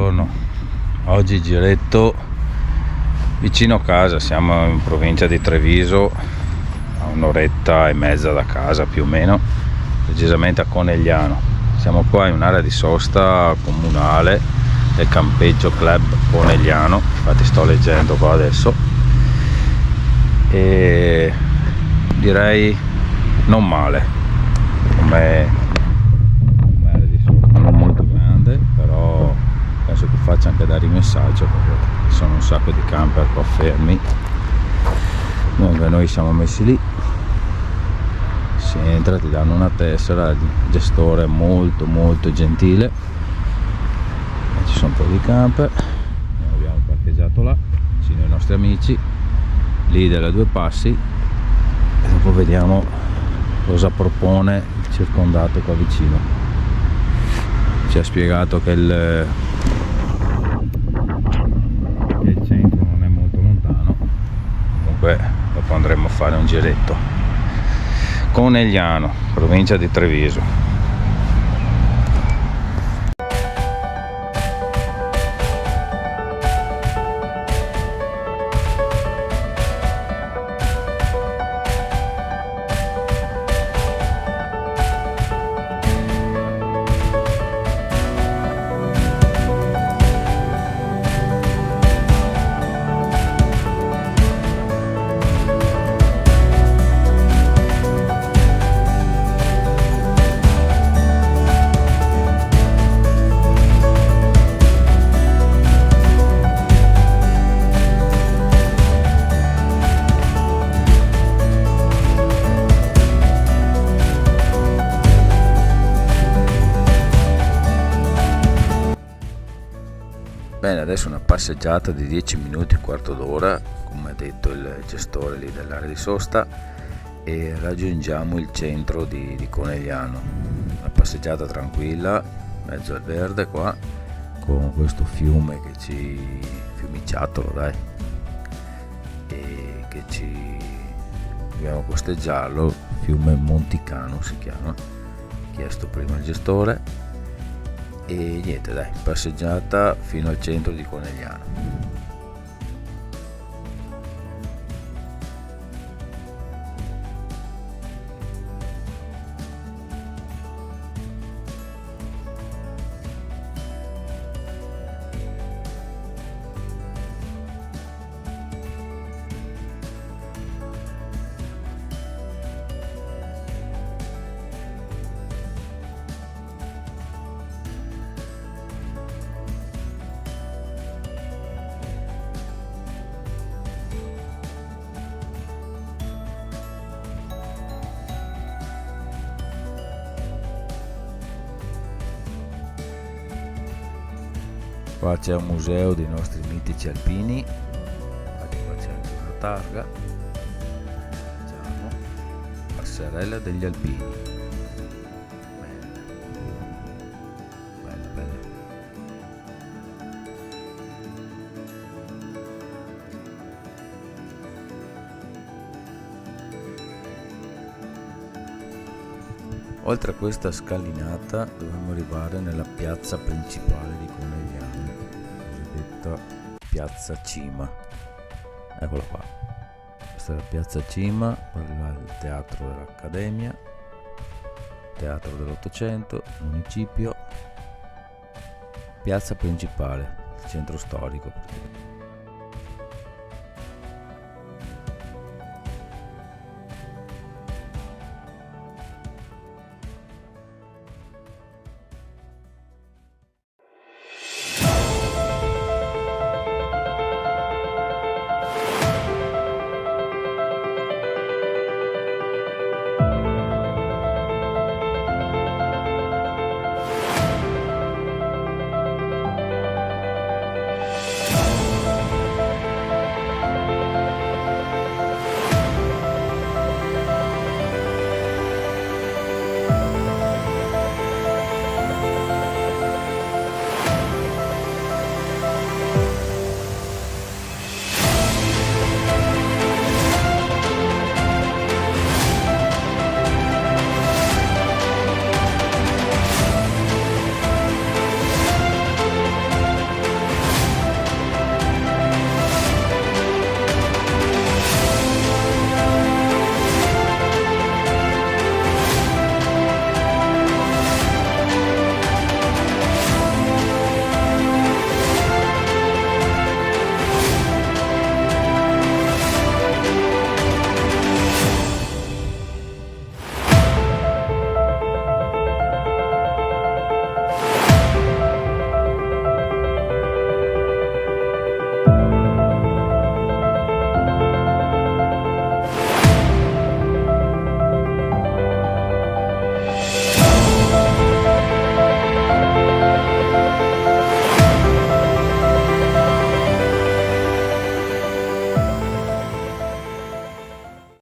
buongiorno. Oggi giretto vicino a casa, siamo in provincia di Treviso, a un'oretta e mezza da casa più o meno, precisamente a Conegliano. Siamo qua in un'area di sosta comunale del campeggio club Conegliano, infatti sto leggendo qua adesso, e direi non male come area di sosta, non molto grande, però penso che faccia anche da rimessaggio perché ci sono un sacco di camper qua fermi. Noi siamo messi lì, si entra, ti danno una tessera, il gestore è molto gentile, ci sono un po' di camper. Noi abbiamo parcheggiato là vicino ai nostri amici, lì delle due passi, e dopo vediamo cosa propone il circondato qua vicino. Ci ha spiegato che il centro non è molto lontano, comunque dopo andremo a fare un giretto. Conegliano, provincia di Treviso. Bene, adesso una passeggiata di 10 minuti, un quarto d'ora, come ha detto il gestore lì dell'area di sosta, e raggiungiamo il centro di Conegliano. Una passeggiata tranquilla, mezzo al verde qua, con questo fiume che fiumiciattolo dai, e che dobbiamo costeggiarlo, fiume Monticano si chiama, chiesto prima il gestore. E niente, dai, passeggiata fino al centro di Conegliano. Qua c'è un museo dei nostri mitici alpini, infatti qua c'è anche una targa. Facciamo passerella degli alpini, bella. Oltre a questa scalinata dovremmo arrivare nella piazza principale di Conegliano, cosiddetta piazza Cima. Eccola qua, questa è la piazza Cima, quella è il teatro dell'Accademia, teatro dell'Ottocento, municipio, piazza principale, il centro storico praticamente.